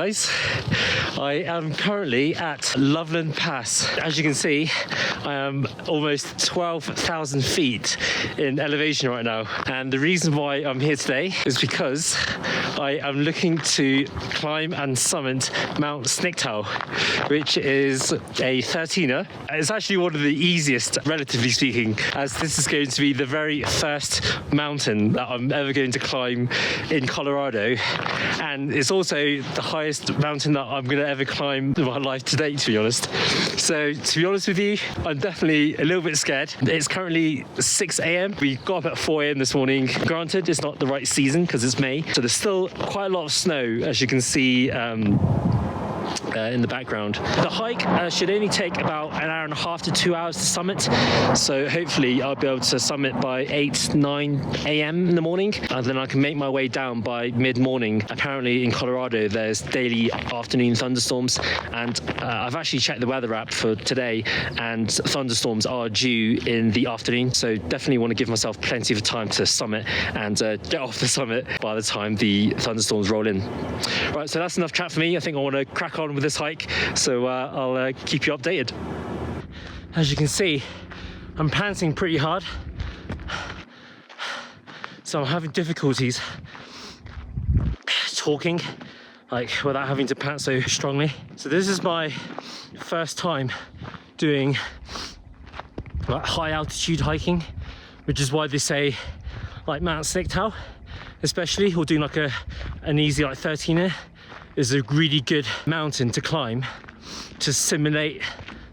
guys, I am currently at Loveland Pass. As you can see, I am almost 12,000 feet in elevation right now, and the reason why I'm here today is because I am looking to climb and summit Mount Sniktau, which is a 13er. It's actually one of the easiest, relatively speaking, as this is going to be the very first mountain that I'm ever going to climb in Colorado, and it's also the highest mountain that I'm going to ever climb in my life to date, to be honest. So to be honest with you, I'm definitely a little bit scared. It's currently 6 a.m. We got up at 4 a.m. this morning. Granted, it's not the right season because it's May, so there's still quite a lot of snow, as you can see in the background. The hike should only take about an hour and a half to 2 hours to summit, so hopefully I'll be able to summit by 8-9 a.m. in the morning, and then I can make my way down by mid-morning. Apparently in Colorado there's daily afternoon thunderstorms, and I've actually checked the weather app for today, and thunderstorms are due in the afternoon, so definitely want to give myself plenty of time to summit and get off the summit by the time the thunderstorms roll in. Right, so that's enough chat for me. I think I want to crack on with this hike, so I'll keep you updated. As you can see, I'm panting pretty hard, so I'm having difficulties talking like without having to pant so strongly. So this is my first time doing like high altitude hiking, which is why they say like Mount Sniktau especially, or doing like an easy like 13er is a really good mountain to climb to simulate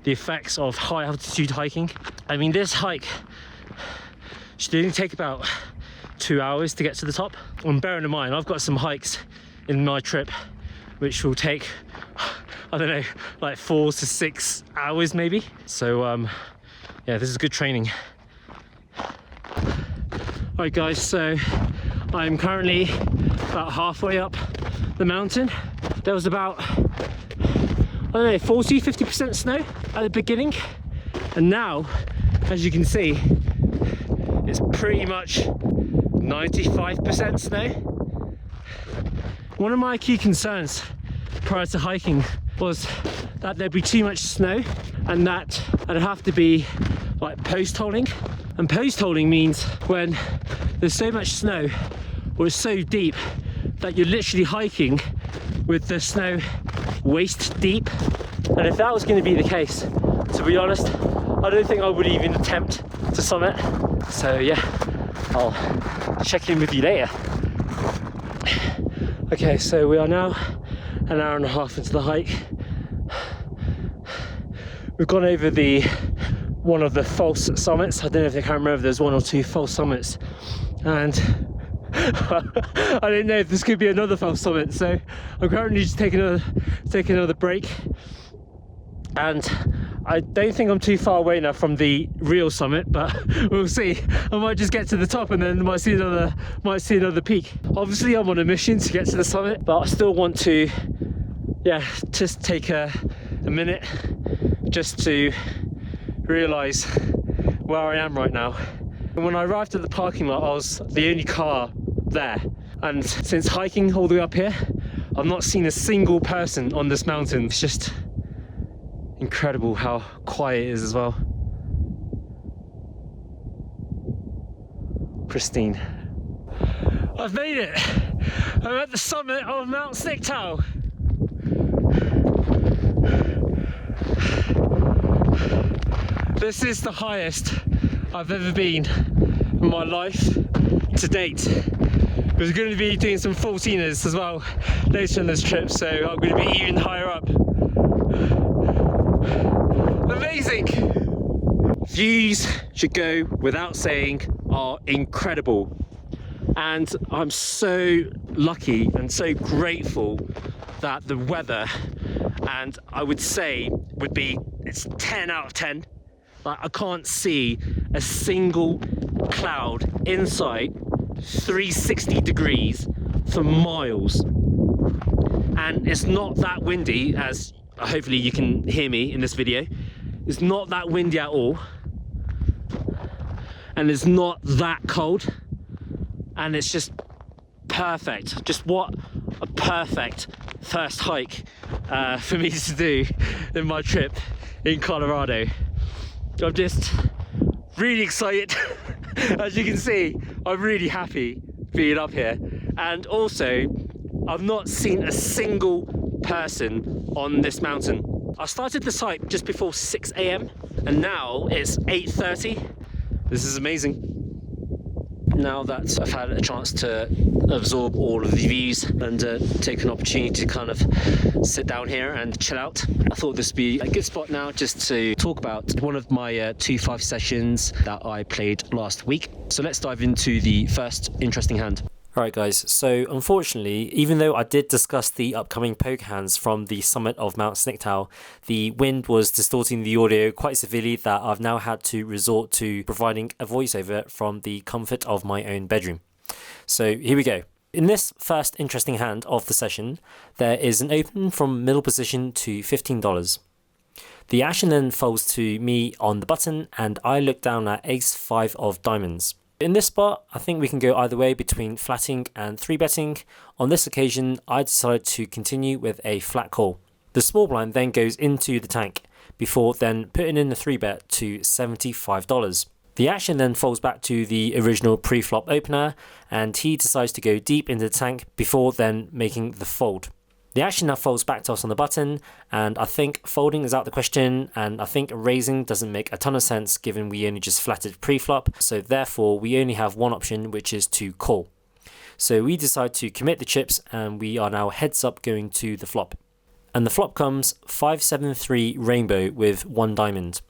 the effects of high altitude hiking. I mean, this hike should only take about 2 hours to get to the top. And bearing in mind, I've got some hikes in my trip which will take, I don't know, like 4 to 6 hours maybe. So yeah, this is good training. Alright guys, so I'm currently about halfway up the mountain. There was about, I don't know, 40-50% snow at the beginning, and now, as you can see, it's pretty much 95% snow. One of my key concerns prior to hiking was that there'd be too much snow and that I'd have to be like post-holing. And post-holing means when there's so much snow or it's so deep that you're literally hiking with the snow waist deep. And if that was going to be the case, to be honest, I don't think I would even attempt to summit. So yeah, I'll check in with you later. Okay, so we are now an hour and a half into the hike. We've gone over one of the false summits. I don't know if I can remember if there's 1 or 2 false summits, and I didn't know if this could be another false summit, so I'm currently just taking another break, and I don't think I'm too far away now from the real summit, but we'll see. I might just get to the top and then might see another peak. Obviously I'm on a mission to get to the summit, but I still want to, yeah, just take a minute just to realise where I am right now. When I arrived at the parking lot, I was the only car there, and since hiking all the way up here, I've not seen a single person on this mountain. It's just incredible how quiet it is as well. Pristine. I've made it! I'm at the summit of Mount Sniktau. This is the highest I've ever been in my life to date. We're going to be doing some 14ers as well later in this trip, so I'm going to be even higher up. Amazing! Views, should go without saying, are incredible. And I'm so lucky and so grateful that the weather, and I would say it's 10 out of 10. Like, I can't see a single cloud inside 360 degrees for miles. And it's not that windy, as hopefully you can hear me in this video. It's not that windy at all. And it's not that cold. And it's just perfect. Just what a perfect first hike for me to do in my trip in Colorado. I'm just really excited. As you can see, I'm really happy being up here. And also, I've not seen a single person on this mountain. I started this hike just before 6 a.m. and now it's 8:30. This is amazing. Now that I've had a chance to absorb all of the views and take an opportunity to kind of sit down here and chill out, I thought this would be a good spot now just to talk about one of my 2-5 sessions that I played last week. So let's dive into the first interesting hand. Alright guys, so unfortunately, even though I did discuss the upcoming poker hands from the summit of Mount Sniktau, the wind was distorting the audio quite severely that I've now had to resort to providing a voiceover from the comfort of my own bedroom. So here we go. In this first interesting hand of the session, there is an open from middle position to $15. The action then folds to me on the button and I look down at ace-5 of diamonds. In this spot, I think we can go either way between flatting and 3-betting. On this occasion, I decided to continue with a flat call. The small blind then goes into the tank, before then putting in the 3-bet to $75. The action then folds back to the original pre-flop opener, and he decides to go deep into the tank before then making the fold. The action now folds back to us on the button, and I think folding is out the question, and I think raising doesn't make a ton of sense given we only just flatted pre-flop, so therefore we only have one option, which is to call. So we decide to commit the chips, and we are now heads up going to the flop. And the flop comes 5-7-3 rainbow with 1 diamond.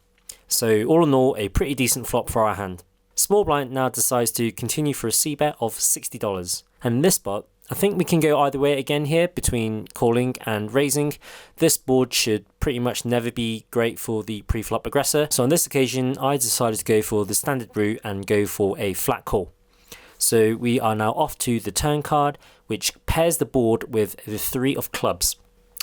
So all in all, a pretty decent flop for our hand. Small blind now decides to continue for a c-bet of $60. And in this spot, I think we can go either way again here between calling and raising. This board should pretty much never be great for the pre-flop aggressor. So on this occasion, I decided to go for the standard route and go for a flat call. So we are now off to the turn card, which pairs the board with the 3 of clubs.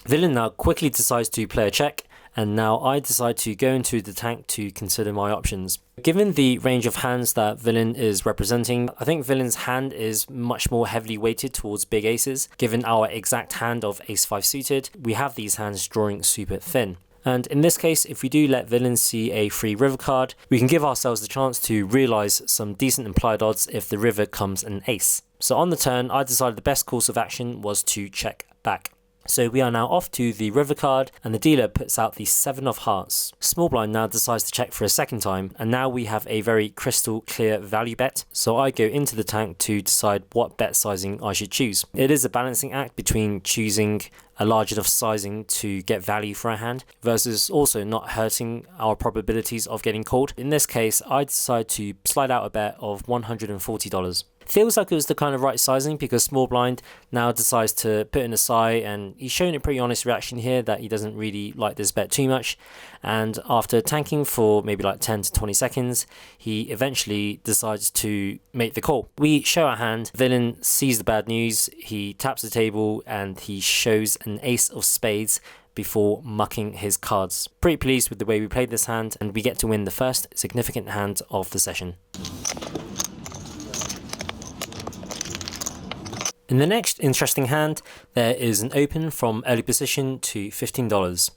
Villain now quickly decides to play a check, and now I decide to go into the tank to consider my options. Given the range of hands that Villain is representing, I think Villain's hand is much more heavily weighted towards big aces. Given our exact hand of ace-5 suited, we have these hands drawing super thin. And in this case, if we do let Villain see a free river card, we can give ourselves the chance to realise some decent implied odds if the river comes an ace. So on the turn, I decided the best course of action was to check back. So we are now off to the river card, and the dealer puts out the 7 of hearts. Small blind now decides to check for a second time, and now we have a very crystal clear value bet. So I go into the tank to decide what bet sizing I should choose. It is a balancing act between choosing a large enough sizing to get value for a hand versus also not hurting our probabilities of getting called. In this case, I decide to slide out a bet of $140. Feels like it was the kind of right sizing because small blind now decides to put in a sigh, and he's showing a pretty honest reaction here that he doesn't really like this bet too much. And after tanking for maybe like 10 to 20 seconds, he eventually decides to make the call. We show our hand, Villain sees the bad news, he taps the table and he shows an ace of spades before mucking his cards. Pretty pleased with the way we played this hand, and we get to win the first significant hand of the session. In the next interesting hand, there is an open from early position to $15.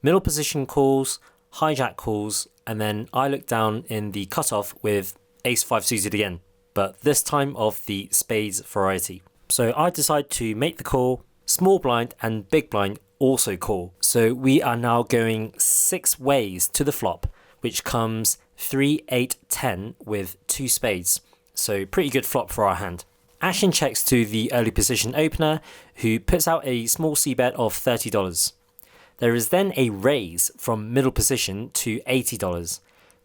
Middle position calls, hijack calls, and then I look down in the cutoff with ace-5 suited again, but this time of the spades variety. So I decide to make the call, small blind and big blind also call. So we are now going 6 ways to the flop, which comes 3, 8, 10 with 2 spades. So pretty good flop for our hand. Action checks to the early position opener, who puts out a small c-bet of $30. There is then a raise from middle position to $80.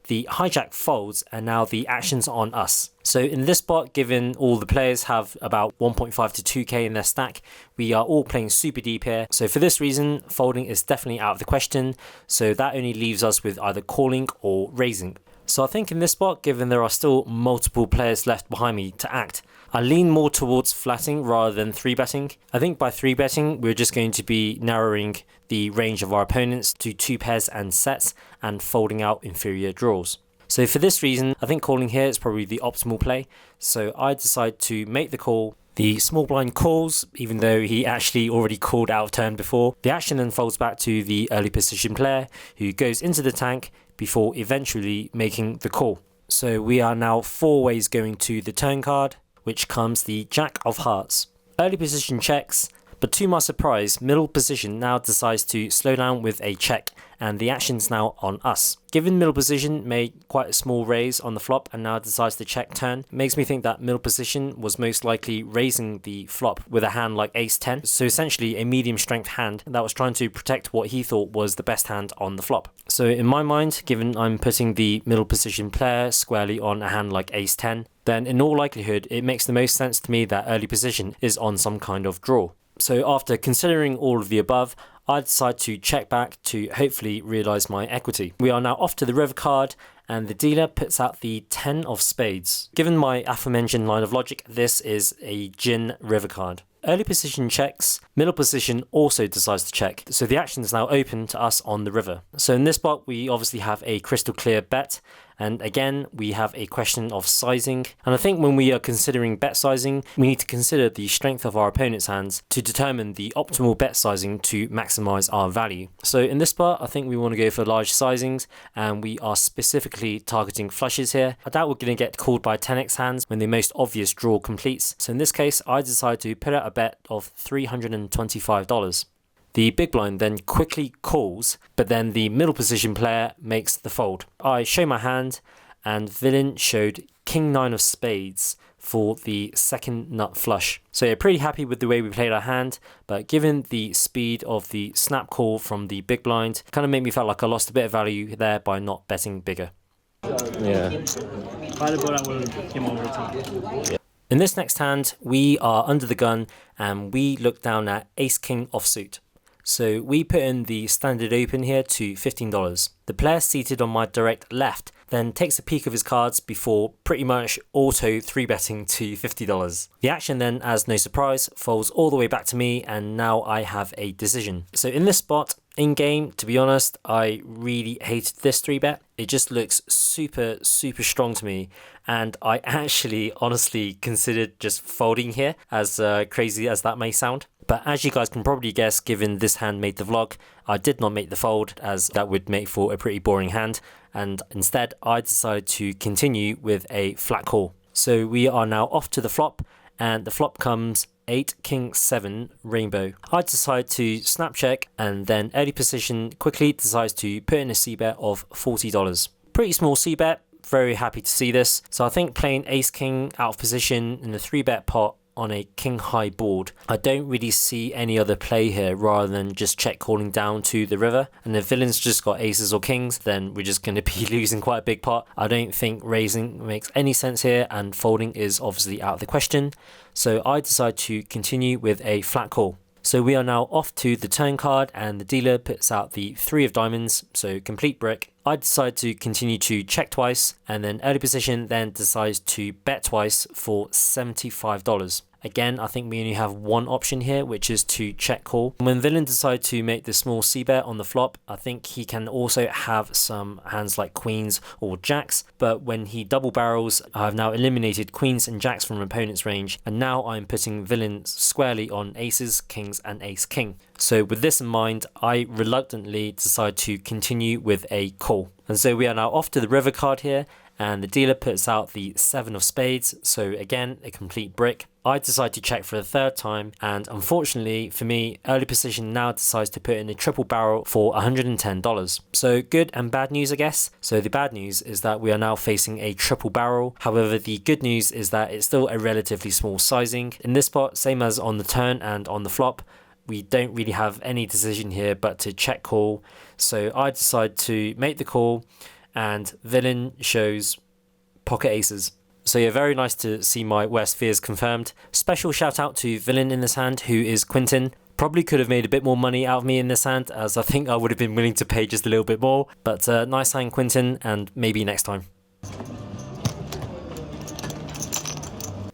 The hijack folds, and now the action's on us. So in this spot, given all the players have about 1.5 to 2k in their stack, we are all playing super deep here. So for this reason, folding is definitely out of the question. So that only leaves us with either calling or raising. So I think in this spot, given there are still multiple players left behind me to act, I lean more towards flatting rather than 3-betting. I think by 3-betting, we're just going to be narrowing the range of our opponents to 2 pairs and sets and folding out inferior draws. So for this reason, I think calling here is probably the optimal play. So I decide to make the call, The small blind calls, even though he actually already called out of turn before. The action then folds back to the early position player, who goes into the tank before eventually making the call. So we are now 4 ways going to the turn card, which comes the Jack of Hearts. Early position checks, but to my surprise, middle position now decides to slow down with a check, and the action's now on us. Given middle position made quite a small raise on the flop and now decides to check turn, it makes me think that middle position was most likely raising the flop with a hand like ace 10, so essentially a medium strength hand that was trying to protect what he thought was the best hand on the flop. So in my mind, given I'm putting the middle position player squarely on a hand like ace 10, then in all likelihood it makes the most sense to me that early position is on some kind of draw. So after considering all of the above, I decide to check back to hopefully realise my equity. We are now off to the river card, and the dealer puts out the 10 of spades. Given my aforementioned line of logic, this is a gin river card. Early position checks, middle position also decides to check, so the action is now open to us on the river. So in this spot we obviously have a crystal clear bet, and again we have a question of sizing, and I think when we are considering bet sizing we need to consider the strength of our opponent's hands to determine the optimal bet sizing to maximise our value. So in this spot I think we want to go for large sizings, and we are specifically targeting flushes here. I doubt we're going to get called by 10x hands when the most obvious draw completes, so in this case I decide to put out a bet of $325. The big blind then quickly calls, but then the middle position player makes the fold. I show my hand, and villain showed king 9 of spades for the second nut flush. So yeah, pretty happy with the way we played our hand, but given the speed of the snap call from the big blind, kind of made me feel like I lost a bit of value there by not betting bigger. Yeah. In this next hand, we are under the gun and we look down at ace-king offsuit. So we put in the standard open here to $15. The player seated on my direct left then takes a peek of his cards before pretty much auto 3-betting to $50. The action then, as no surprise, folds all the way back to me, and now I have a decision. So in this spot, in game, to be honest, I really hated this 3-bet. It just looks super strong to me, and I actually honestly considered just folding here, as crazy as that may sound. But as you guys can probably guess, given this hand made the vlog, I did not make the fold, as that would make for a pretty boring hand, and instead I decided to continue with a flat call. So we are now off to the flop, and the flop comes 8 king 7 rainbow. I decide to snap check, and then early position quickly decides to put in a c-bet of $40. Pretty small c-bet, very happy to see this. So I think playing ace king out of position in the 3-bet pot on a king high board, I don't really see any other play here rather than just check calling down to the river. And if villain's just got aces or kings, then we're just going to be losing quite a big pot. I don't think raising makes any sense here, and folding is obviously out of the question. So I decide to continue with a flat call. So we are now off to the turn card, and the dealer puts out the 3 of diamonds, so complete brick. I decide to continue to check twice, and then early position then decides to bet twice for $75. Again, I think we only have one option here, which is to check call. When villain decides to make the small c-bet on the flop, I think he can also have some hands like queens or jacks, but when he double barrels, I've now eliminated queens and jacks from opponent's range, and now I'm putting villain squarely on aces, kings and ace king. So with this in mind, I reluctantly decide to continue with a call. And so we are now off to the river card here, and the dealer puts out the 7 of spades, so again a complete brick. I decide to check for the 3rd time, and unfortunately for me, early position now decides to put in a triple barrel for $110. So good and bad news, I guess. So the bad news is that we are now facing a triple barrel. However, the good news is that it's still a relatively small sizing. In this spot, same as on the turn and on the flop, we don't really have any decision here but to check call. So I decide to make the call, and villain shows pocket aces. So yeah, very nice to see my worst fears confirmed. Special shout out to villain in this hand, who is Quentin. Probably could have made a bit more money out of me in this hand, as I think I would have been willing to pay just a little bit more. But nice hand, Quentin, and maybe next time.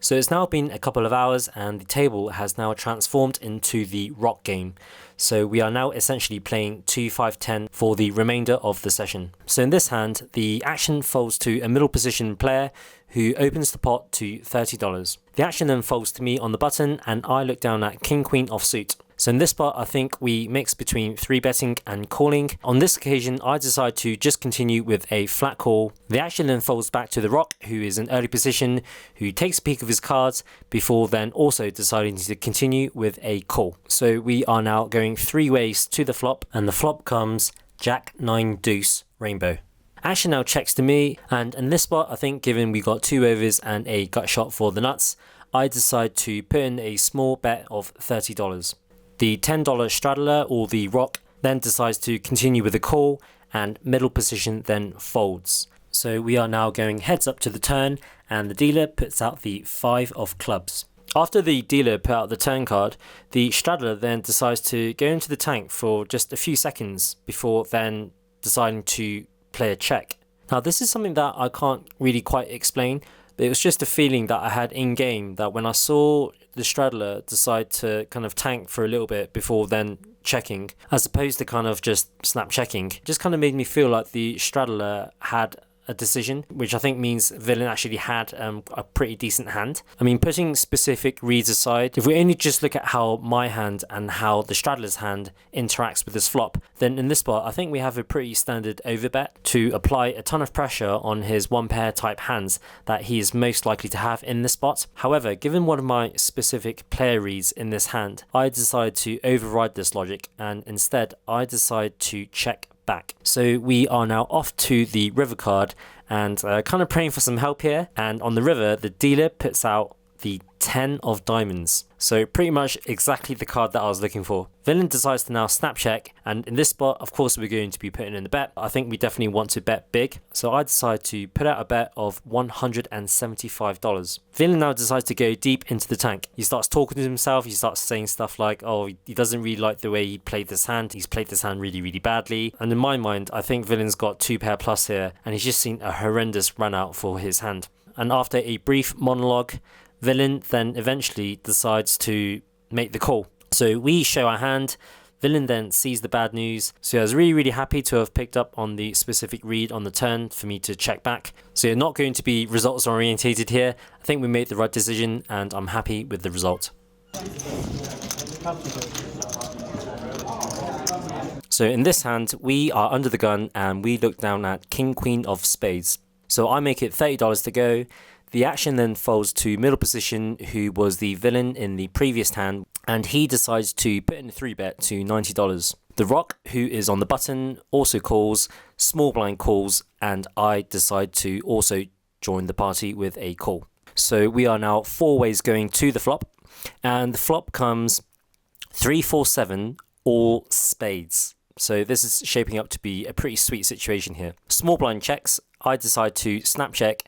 So it's now been a couple of hours and the table has now transformed into the rock game. So we are now essentially playing 2-5-10 for the remainder of the session. So in this hand, the action folds to a middle position player who opens the pot to $30. The action then folds to me on the button and I look down at King Queen offsuit. So in this spot, I think we mix between 3-betting and calling. On this occasion, I decide to just continue with a flat call. The action then folds back to the rock, who is in early position, who takes a peek of his cards before then also deciding to continue with a call. So we are now going 3 ways to the flop, and the flop comes Jack 9 deuce rainbow. Action now checks to me, and in this spot, I think given we got 2 overs and a gut shot for the nuts, I decide to put in a small bet of $30. The $10 straddler, or the rock, then decides to continue with a call, and middle position then folds. So we are now going heads up to the turn, and the dealer puts out the 5 of clubs. After the dealer put out the turn card, the straddler then decides to go into the tank for just a few seconds before then deciding to play a check. Now this is something that I can't really quite explain, but it was just a feeling that I had in game that when I saw the straddler decide to kind of tank for a little bit before then checking, as opposed to kind of just snap checking, just kind of made me feel like the straddler had a decision, which I think means villain actually had a pretty decent hand. I mean, putting specific reads aside, if we only just look at how my hand and how the straddler's hand interacts with this flop, then in this spot I think we have a pretty standard overbet to apply a ton of pressure on his one pair type hands that he is most likely to have in this spot. However, given one of my specific player reads in this hand, I decide to override this logic and instead I decide to check back. So we are now off to the river card and kind of praying for some help here, and on the river the dealer puts out the 10 of diamonds. So pretty much exactly the card that I was looking for. Villain decides to now snap check, and in this spot of course we're going to be putting in the bet. I think we definitely want to bet big, so I decide to put out a bet of $175. Villain now decides to go deep into the tank. He starts talking to himself, he starts saying stuff like, oh, he doesn't really like the way he played this hand, he's played this hand really badly, and in my mind I think Villain's got 2 pair plus here and he's just seen a horrendous run out for his hand. And after a brief monologue, Villain then eventually decides to make the call. So we show our hand, Villain then sees the bad news, so I was really happy to have picked up on the specific read on the turn for me to check back. So you're not going to be results orientated here. I think we made the right decision and I'm happy with the result. So in this hand, we are under the gun and we look down at King Queen of spades. So I make it $30 to go. The action then folds to middle position, who was the villain in the previous hand, and he decides to put in a 3-bet to $90. The rock, who is on the button, also calls, small blind calls, and I decide to also join the party with a call. So we are now 4 ways going to the flop, and the flop comes 3-4-7, all spades. So this is shaping up to be a pretty sweet situation here. Small blind checks, I decide to snap check,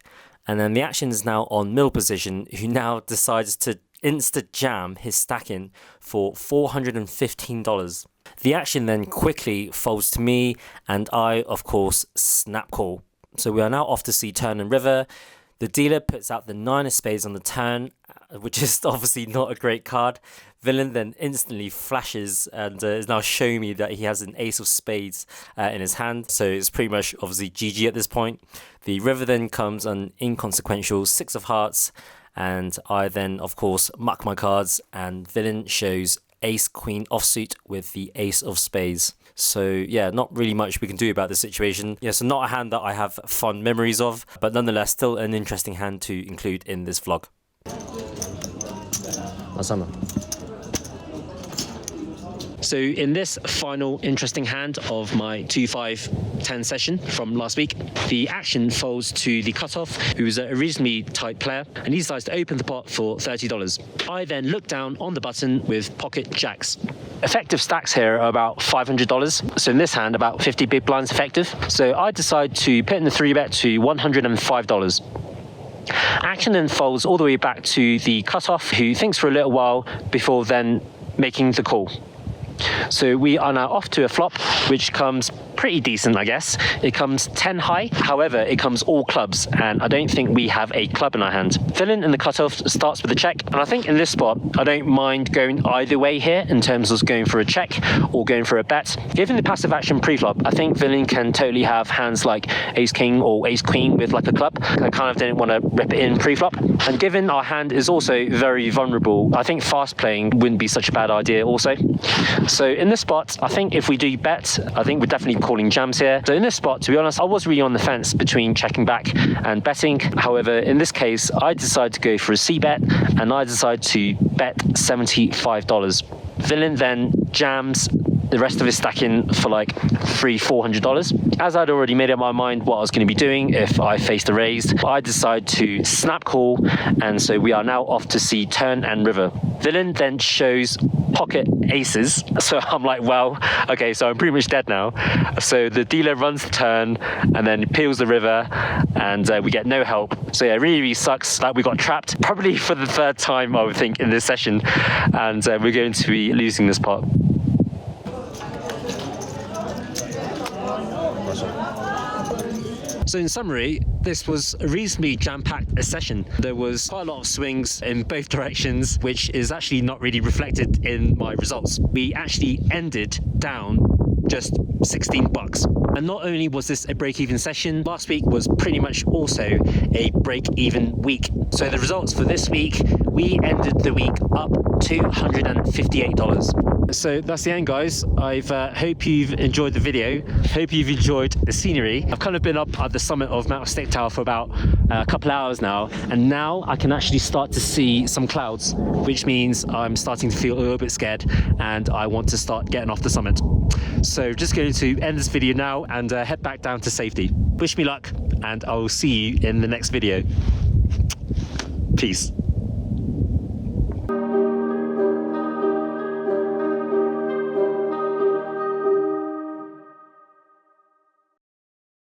and then the action is now on middle position, who now decides to insta jam his stack in for $415. The action then quickly folds to me, and I, of course, snap call. So we are now off to see turn and river. The dealer puts out the 9 of spades on the turn, which is obviously not a great card. Villain then instantly flashes and is now showing me that he has an ace of spades in his hand. So it's pretty much obviously GG at this point. The river then comes an inconsequential 6 of hearts, and I then of course muck my cards, and Villain shows ace queen offsuit with the ace of spades. So yeah, not really much we can do about this situation. Yeah, so not a hand that I have fond memories of, but nonetheless still an interesting hand to include in this vlog. Asana. So in this final interesting hand of my 2-5-10 session from last week, the action folds to the cutoff, who's a reasonably tight player, and he decides to open the pot for $30. I then look down on the button with pocket jacks. Effective stacks here are about $500, so in this hand about 50 big blinds effective. So I decide to put in the 3-bet to $105. Action then folds all the way back to the cutoff, who thinks for a little while before then making the call. So we are now off to a flop, which comes pretty decent, I guess. It comes 10 high. However, it comes all clubs, and I don't think we have a club in our hand. Villain in the cutoff starts with a check, and I think in this spot, I don't mind going either way here in terms of going for a check or going for a bet. Given the passive action pre-flop, I think Villain can totally have hands like ace king or ace queen with like a club. I kind of didn't want to rip it in pre-flop. And given our hand is also very vulnerable, I think fast playing wouldn't be such a bad idea also. So in this spot, I think if we do bet, I think we're definitely calling jams here. So in this spot, to be honest, I was really on the fence between checking back and betting. However, in this case, I decided to go for a c-bet, and I decided to bet $75. Villain then jams the rest of his stacking for like $300-400. As I'd already made up my mind what I was going to be doing if I faced the raised, I decided to snap call, and so we are now off to see turn and river. Villain then shows pocket aces, so I'm like, well, okay, so I'm pretty much dead now. So the dealer runs the turn and then peels the river, and we get no help. So yeah, it really sucks that we got trapped, probably for the third time I would think in this session, and we're going to be losing this pot. So in summary, this was a reasonably jam-packed session. There was quite a lot of swings in both directions, which is actually not really reflected in my results. We actually ended down just $16. And not only was this a break-even session, last week was pretty much also a break-even week. So the results for this week, we ended the week up $258. So that's the end, guys. I hope you've enjoyed the video. Hope you've enjoyed the scenery. I've kind of been up at the summit of Mount Sniktau for about a couple hours now, and now I can actually start to see some clouds, which means I'm starting to feel a little bit scared, and I want to start getting off the summit. So just going to end this video now and head back down to safety. Wish me luck, and I will see you in the next video. Peace.